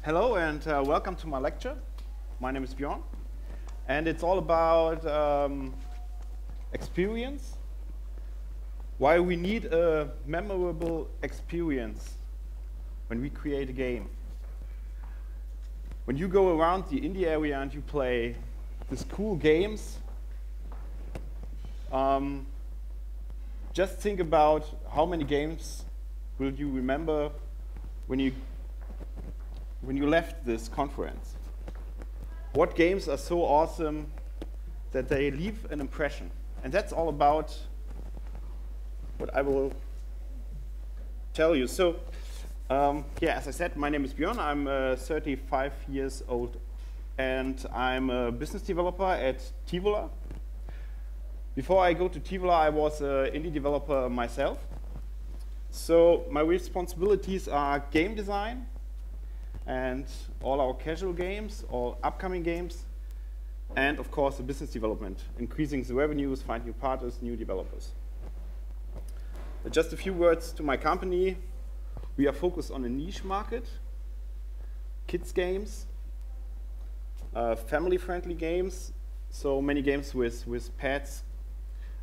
Hello and welcome to my lecture. My name is Bjorn, and it's all about experience. Why we need a memorable experience when we create a game. When you go around the indie area and you play these cool games, just think about how many games will you remember when you left this conference. What games are so awesome that they leave an impression? And that's all about what I will tell you. So, yeah, as I said, my name is Björn. I'm 35 years old, and I'm a business developer at Tivola. Before I go to Tivola, I was an indie developer myself. So my responsibilities are game design, and all our casual games, all upcoming games, and of course the business development, increasing the revenues, find new partners, new developers. But just a few words to my company. We are focused on a niche market, kids games, family-friendly games, so many games with pets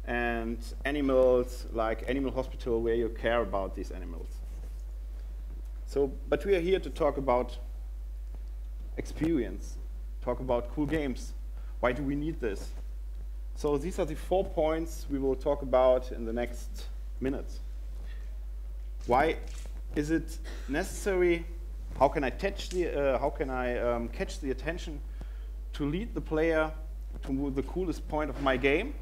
and animals, like Animal Hospital, where you care about these animals. So, but we are here to talk about experience, talk about cool games. Why do we need this? So these are the 4 points we will talk about in the next minutes. Why is it necessary? How can I catch the attention to lead the player to the coolest point of my game?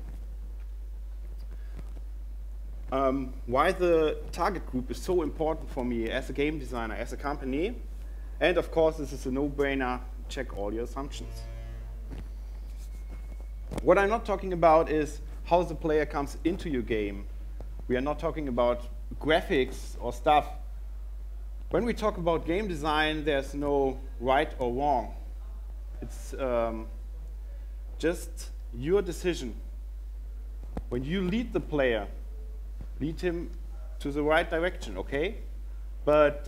Why the target group is so important for me as a game designer, as a company. And of course, this is a no-brainer, check all your assumptions. What I'm not talking about is how the player comes into your game. We are not talking about graphics or stuff. When we talk about game design, there's no right or wrong. It's just your decision. When you lead the player, lead him to the right direction, okay? But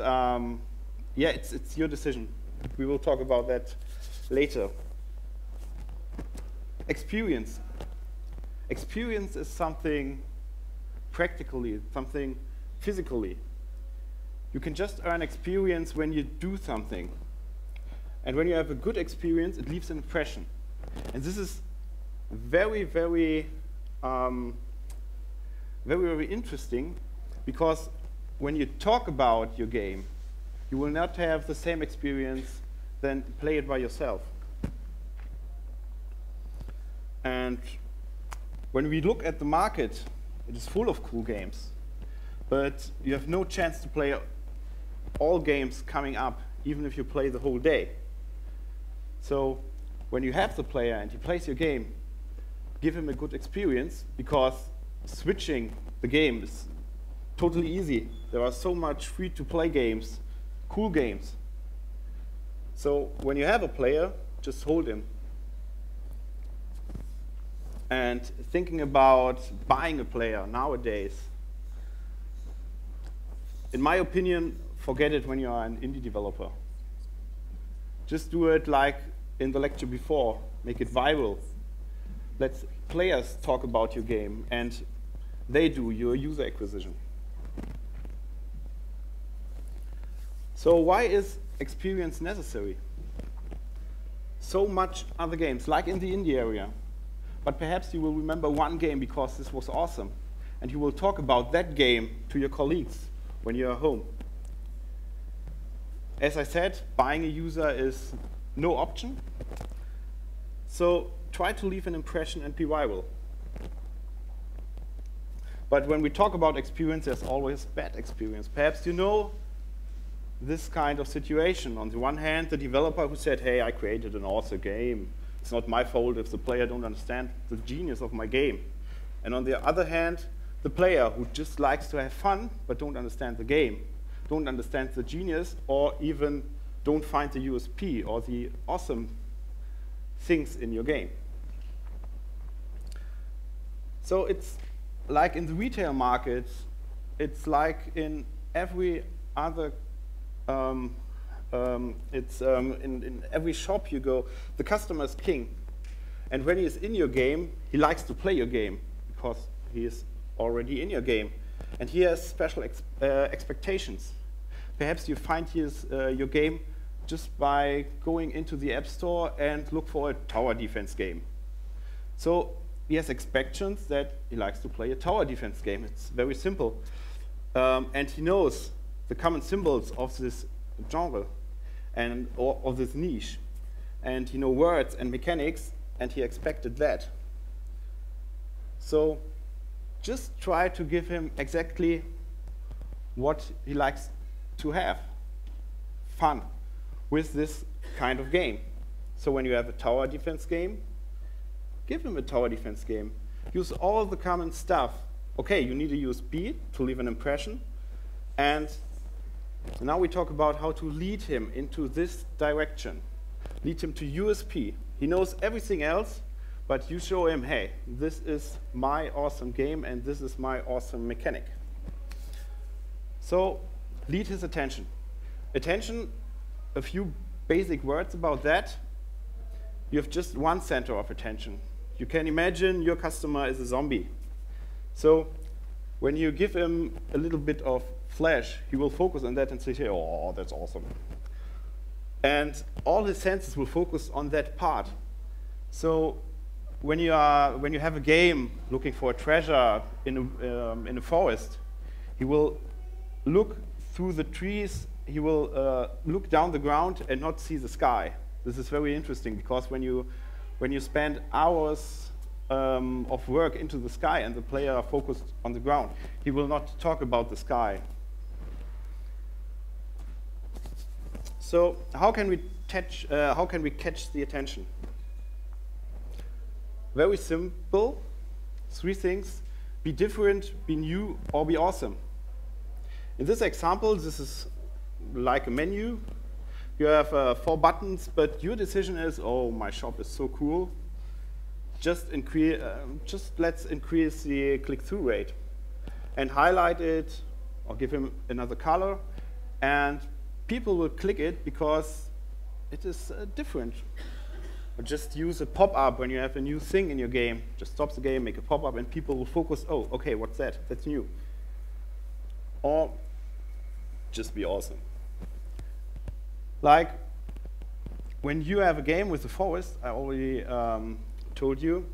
yeah, it's your decision. We will talk about that later. Experience. Experience is something practically, something physically. You can just earn experience when you do something. And when you have a good experience, it leaves an impression. And this is very, very interesting, because when you talk about your game, you will not have the same experience than play it by yourself. And when we look at the market, it is full of cool games, but you have no chance to play all games coming up, even if you play the whole day. So when you have the player and he plays your game, give him a good experience, because switching the game is totally easy. There are so much free-to-play games, cool games. So when you have a player, just hold him. And thinking about buying a player nowadays, in my opinion, forget it when you are an indie developer. Just do it like in the lecture before, make it viral. Let players talk about your game, and they do your user acquisition. So why is experience necessary? So much other games, like in the indie area. But perhaps you will remember one game because this was awesome, and you will talk about that game to your colleagues when you are home. As I said, buying a user is no option. So try to leave an impression and be viral. But when we talk about experience, there's always bad experience. Perhaps you know this kind of situation. On the one hand, the developer who said, hey, I created an awesome game. It's not my fault if the player don't understand the genius of my game. And on the other hand, the player who just likes to have fun, but don't understand the game, don't understand the genius, or even don't find the USP or the awesome things in your game. So it's like in the retail market, it's like in every other In every shop you go, the customer is king. And when he is in your game, he likes to play your game because he is already in your game. And he has special expectations. Perhaps you find your game just by going into the App Store and look for a tower defense game. So he has expectations that he likes to play a tower defense game. It's very simple. And he knows the common symbols of this genre or of this niche. And he knows words and mechanics, and he expected that. So just try to give him exactly what he likes to have. Fun with this kind of game. So when you have a tower defense game, give him a tower defense game. Use all the common stuff. Okay, you need a USP to leave an impression. And now we talk about how to lead him into this direction. Lead him to USP. He knows everything else, but you show him, hey, this is my awesome game and this is my awesome mechanic. So lead his attention. Attention, a few basic words about that. You have just one center of attention. You can imagine your customer is a zombie. So when you give him a little bit of flash, he will focus on that and say, oh, that's awesome. And all his senses will focus on that part. So when you have a game looking for a treasure in a forest, he will look through the trees, he will look down the ground and not see the sky. This is very interesting because when you spend hours of work into the sky and the player are focused on the ground, he will not talk about the sky. So how can we catch the attention? Very simple. 3 things: be different, be new, or be awesome. In this example, this is like a menu. You have 4 buttons, but your decision is, oh, my shop is so cool. Just let's increase the click-through rate and highlight it or give him another color, and people will click it because it is different. Or just use a pop-up when you have a new thing in your game. Just stop the game, make a pop-up, and people will focus, oh, okay, what's that? That's new. Or just be awesome. Like, when you have a game with the forest, I already told you,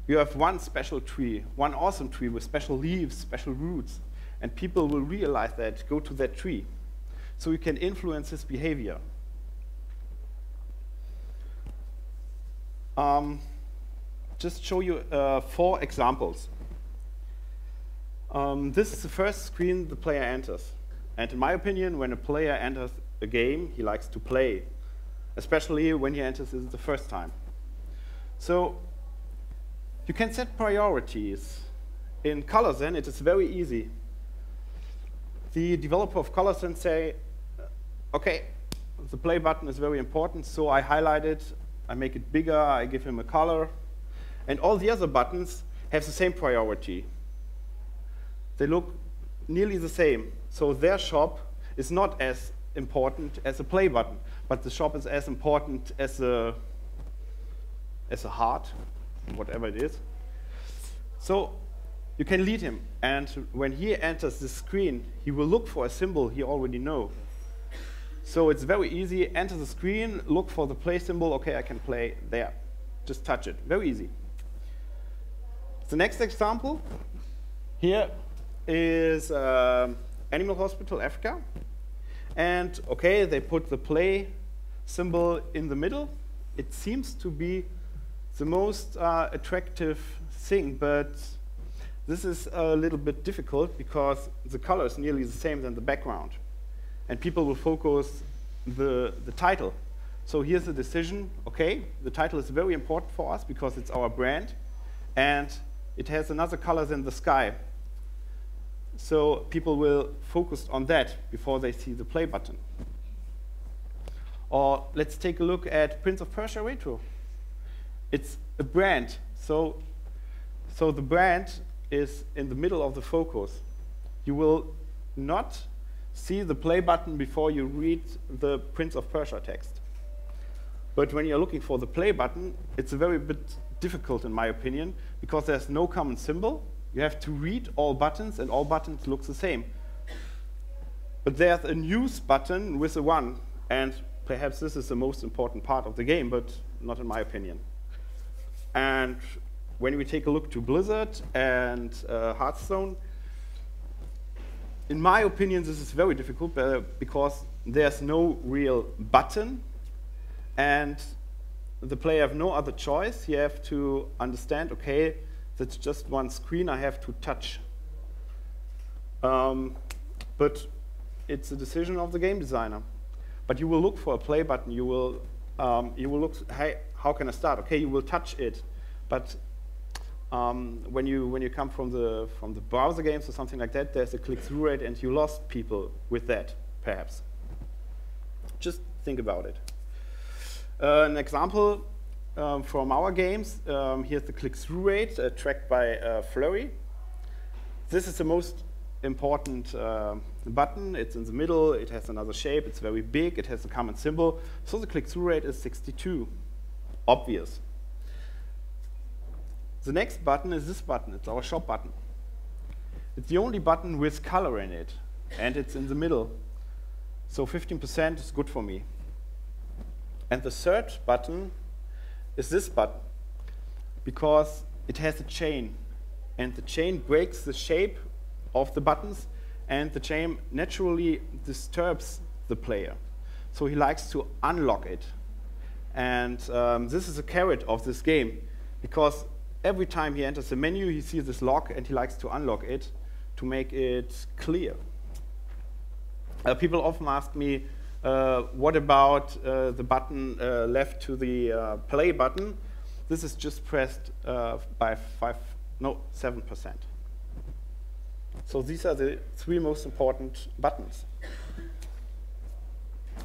you have one special tree, one awesome tree with special leaves, special roots, and people will realize that, go to that tree. So you can influence his behavior. Just show you 4 examples. This is the first screen the player enters. And in my opinion, when a player enters a game, he likes to play, especially when he enters it the first time. So you can set priorities. In ColorZen, it is very easy. The developer of ColorZen say, okay, the play button is very important, so I highlight it, I make it bigger, I give him a color, and all the other buttons have the same priority. They look nearly the same, so their shop is not as important as a play button, but the shop is as important as a heart, whatever it is. So you can lead him, and when he enters the screen, he will look for a symbol he already knows. So it's very easy. Enter the screen, look for the play symbol. OK, I can play there. Just touch it. Very easy. The next example here is Animal Hospital Africa. And OK, they put the play symbol in the middle. It seems to be the most attractive thing, but this is a little bit difficult because the color is nearly the same than the background. And people will focus the title. So here's the decision. OK, the title is very important for us because it's our brand, and it has another color than the sky. So people will focus on that before they see the play button. Or let's take a look at Prince of Persia Retro. It's a brand. So the brand is in the middle of the focus. You will not see the play button before you read the Prince of Persia text. But when you're looking for the play button, it's a very bit difficult in my opinion, because there's no common symbol. You have to read all buttons, and all buttons look the same. But there's a news button with a 1, and perhaps this is the most important part of the game, but not in my opinion. And when we take a look to Blizzard and Hearthstone, in my opinion, this is very difficult because there's no real button, and the player have no other choice. You have to understand, okay, that's just one screen I have to touch. But it's a decision of the game designer. But you will look for a play button. You will look, hey, how can I start? Okay, you will touch it. But when you come from the browser games or something like that, there's a click-through rate, and you lost people with that, perhaps. Just think about it. An example from our games, here's the click-through rate tracked by Flurry. This is the most important button. It's in the middle, it has another shape, it's very big, it has a common symbol. So the click-through rate is 62. Obvious. The next button is this button. It's our shop button. It's the only button with color in it, and it's in the middle. So 15% is good for me. And the third button is this button, because it has a chain, and the chain breaks the shape of the buttons, and the chain naturally disturbs the player. So he likes to unlock it. And this is a carrot of this game, because every time he enters the menu, he sees this lock, and he likes to unlock it to make it clear. People often ask me, what about the button left to the play button? This is just pressed by 7%. So these are the 3 most important buttons.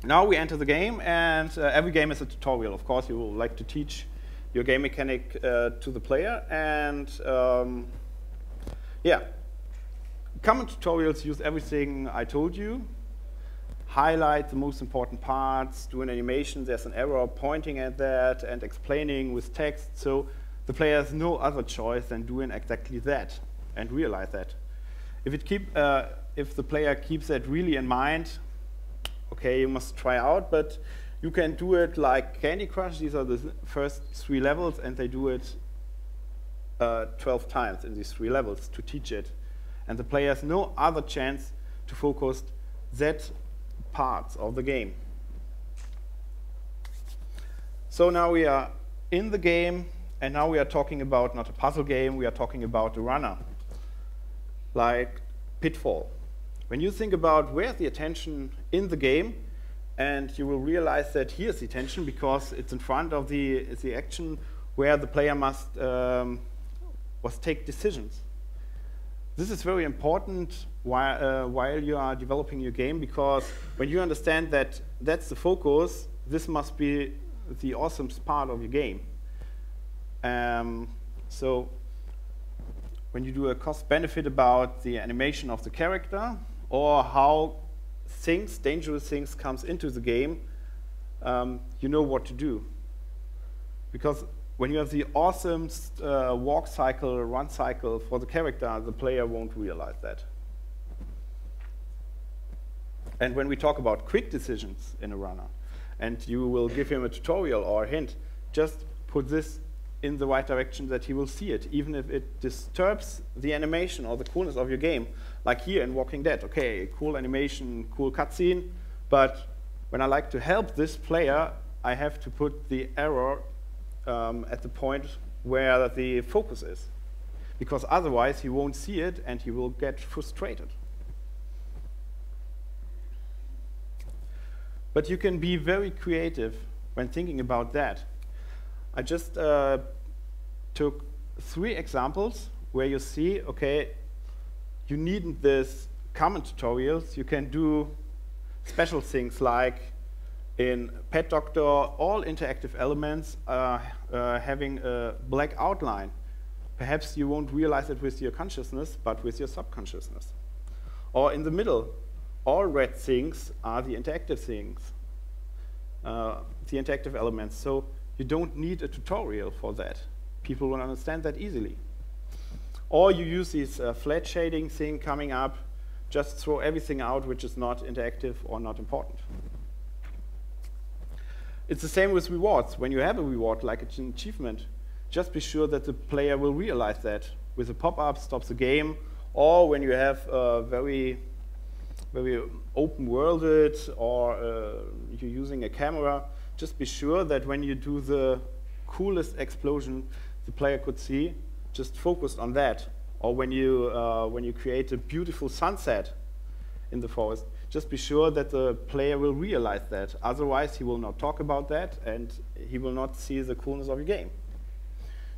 Now we enter the game, and every game is a tutorial. Of course, you will like to teach your game mechanic to the player, and yeah, common tutorials use everything I told you. Highlight the most important parts, do an animation, there's an arrow pointing at that, and explaining with text, so the player has no other choice than doing exactly that, and realize that. If the player keeps that really in mind, okay, you must try out, but you can do it like Candy Crush. These are the first 3 levels, and they do it 12 times in these 3 levels to teach it. And the player has no other chance to focus that parts of the game. So now we are in the game, and now we are talking about not a puzzle game, we are talking about a runner, like Pitfall. When you think about where's the attention in the game, and you will realize that here's the attention because it's in front of the action where the player must take decisions. This is very important while you are developing your game, because when you understand that that's the focus, this must be the awesome part of your game. So when you do a cost-benefit about the animation of the character, or how dangerous things comes into the game, you know what to do. Because when you have the awesome walk cycle, run cycle for the character, the player won't realize that. And when we talk about quick decisions in a runner, and you will give him a tutorial or a hint, just put this in the right direction that he will see it, even if it disturbs the animation or the coolness of your game. Like here in Walking Dead, okay, cool animation, cool cutscene, but when I like to help this player, I have to put the arrow at the point where the focus is, because otherwise he won't see it and he will get frustrated. But you can be very creative when thinking about that. I just took 3 examples where you see, okay, you needn't this common tutorials. You can do special things like in Pet Doctor, all interactive elements having a black outline. Perhaps you won't realize it with your consciousness, but with your subconsciousness. Or in the middle, all red things are the interactive things, the interactive elements. So you don't need a tutorial for that. People will understand that easily. Or you use this flat shading thing coming up, just throw everything out which is not interactive or not important. It's the same with rewards. When you have a reward, like an achievement, just be sure that the player will realize that. With a pop-up, stops the game, or when you have a very open-worlded, or you're using a camera, just be sure that when you do the coolest explosion the player could see, just focus on that. Or when you create a beautiful sunset in the forest, just be sure that the player will realize that. Otherwise, he will not talk about that, and he will not see the coolness of your game.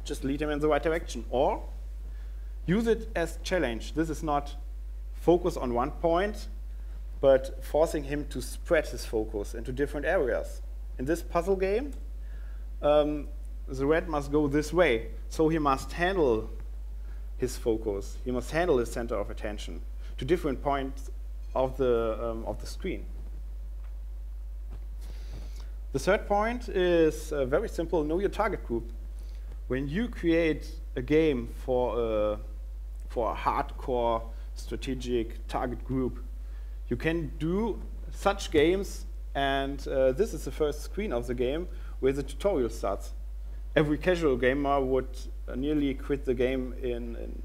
Just lead him in the right direction. Or use it as challenge. This is not focus on one point, but forcing him to spread his focus into different areas. In this puzzle game, the red must go this way, so he must handle his focus. He must handle his center of attention to different points of the screen. The third point is very simple: know your target group. When you create a game for a hardcore strategic target group, you can do such games, and this is the first screen of the game where the tutorial starts. Every casual gamer would nearly quit the game in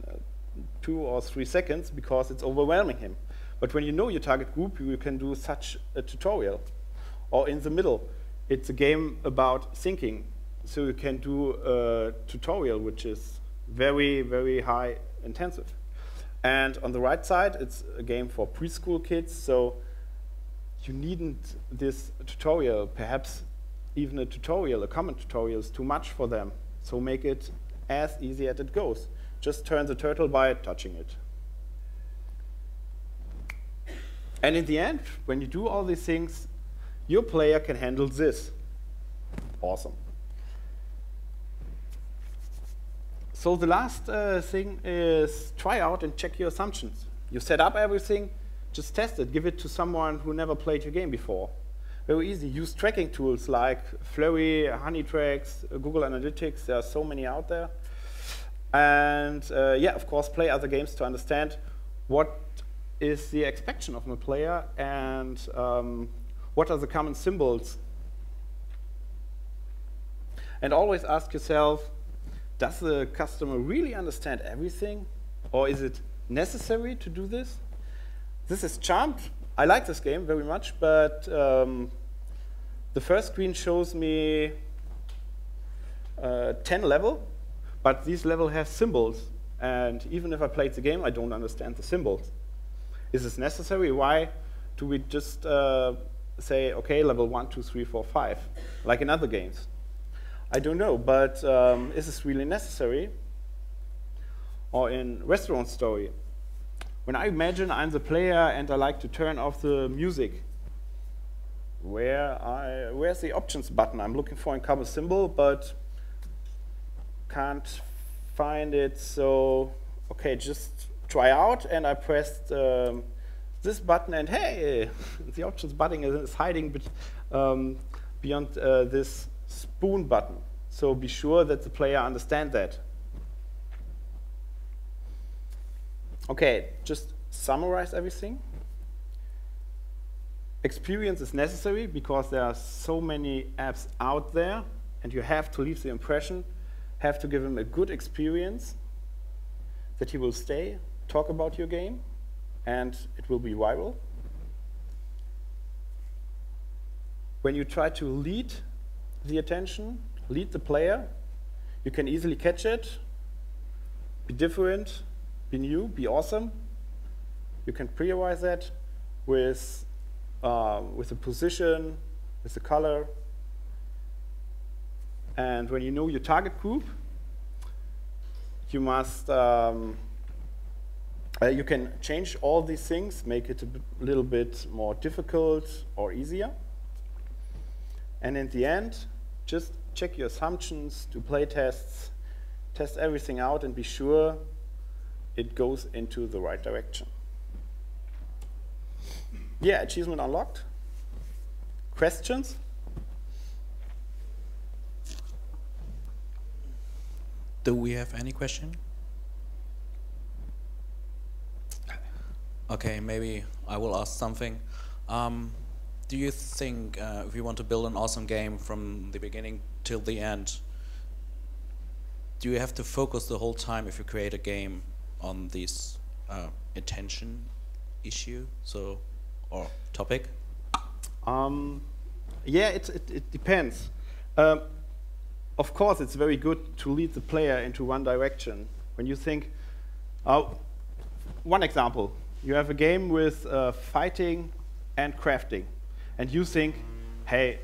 2 or 3 seconds because it's overwhelming him. But when you know your target group, you can do such a tutorial. Or in the middle, it's a game about thinking. So you can do a tutorial which is very, very high intensive. And on the right side, it's a game for preschool kids. So you needn't this tutorial. Perhaps even a tutorial, a common tutorial, is too much for them. So make it as easy as it goes. Just turn the turtle by touching it. And in the end, when you do all these things, your player can handle this. Awesome. So the last thing is try out and check your assumptions. You set up everything, just test it. Give it to someone who never played your game before. Very easy. Use tracking tools like Flurry, Honeytracks, Google Analytics. There are so many out there. And yeah, of course, play other games to understand what is the expectation of a player and what are the common symbols. And always ask yourself, does the customer really understand everything? Or is it necessary to do this? This is Charmed. I like this game very much, but the first screen shows me 10 level, but these levels have symbols. And even if I played the game, I don't understand the symbols. Is this necessary? Why do we just say, OK, level 1, 2, 3, 4, 5, like in other games? I don't know, but is this really necessary? Or in Restaurant Story, when I imagine I'm the player and I like to turn off the music, where's the options button? I'm looking for a common symbol, but can't find it. So, OK, just try out, and I pressed this button, and hey, the options button is hiding beyond this spoon button. So be sure that the player understands that. OK, just summarize everything. Experience is necessary because there are so many apps out there, and you have to leave the impression, have to give him a good experience, that he will stay, talk about your game, and it will be viral. When you try to lead the attention, lead the player, you can easily catch it, be different, be new, be awesome. You can prioritize that with the position, with the color. And when you know your target group, you must you can change all these things, make it a little bit more difficult or easier. And in the end, just check your assumptions, do play tests, test everything out, and be sure it goes into the right direction. Yeah, achievement unlocked. Questions? Do we have any question? Okay, maybe I will ask something. Do you think if you want to build an awesome game from the beginning till the end, do you have to focus the whole time if you create a game on this attention issue, or topic? Yeah, it depends. Of course, it's very good to lead the player into one direction. When you think, one example, you have a game with fighting and crafting, and you think, hey,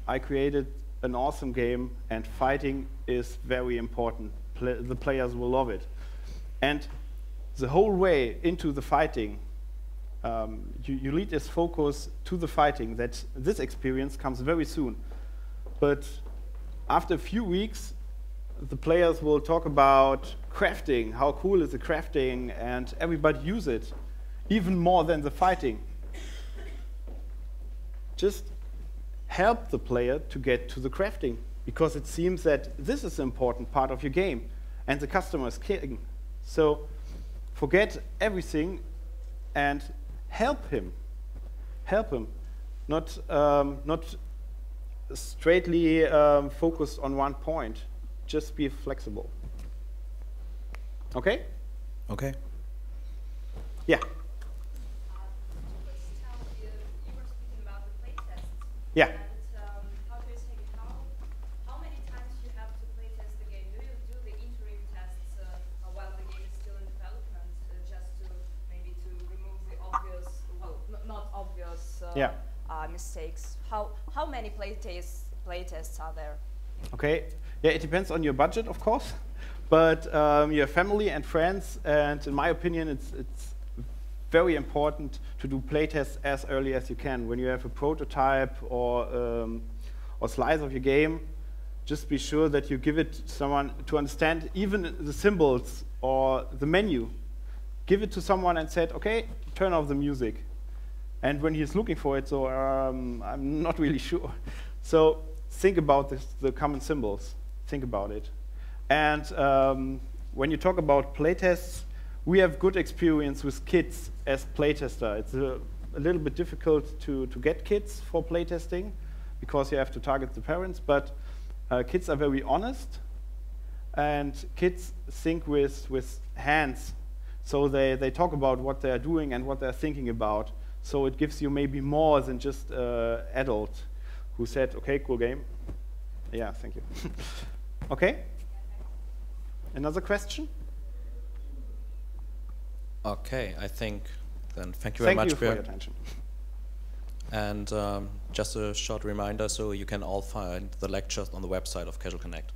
I created an awesome game, and fighting is very important. The players will love it. And the whole way into the fighting, you lead this focus to the fighting, that this experience comes very soon. But after a few weeks, the players will talk about crafting, how cool is the crafting, and everybody use it, even more than the fighting. Just help the player to get to the crafting, because it seems that this is an important part of your game, and the customer is king. So forget everything and help him. Help him. Not straightly focused on one point. Just be flexible. Okay? Okay. Yeah. Yeah. And how do you say it? How many times you have to playtest the game? Do you do the interim tests while the game is still in development, just to maybe to remove the obvious, well, not obvious mistakes? How many playtests are there? Okay. Yeah, it depends on your budget, of course, but your family and friends, and in my opinion, it's very important to do playtests as early as you can. When you have a prototype or slice of your game, just be sure that you give it to someone to understand even the symbols or the menu. Give it to someone and said, okay, turn off the music. And when he's looking for it, so I'm not really sure. So think about this, the common symbols. Think about it. And when you talk about playtests, we have good experience with kids as playtester. It's a little bit difficult to get kids for playtesting because you have to target the parents, but kids are very honest, and kids think with hands. So they talk about what they're doing and what they're thinking about. So it gives you maybe more than just adult who said, okay, cool game. Yeah, thank you. Okay? Another question? Okay, I think then thank you very much for your attention. And just a short reminder, so you can all find the lectures on the website of Casual Connect.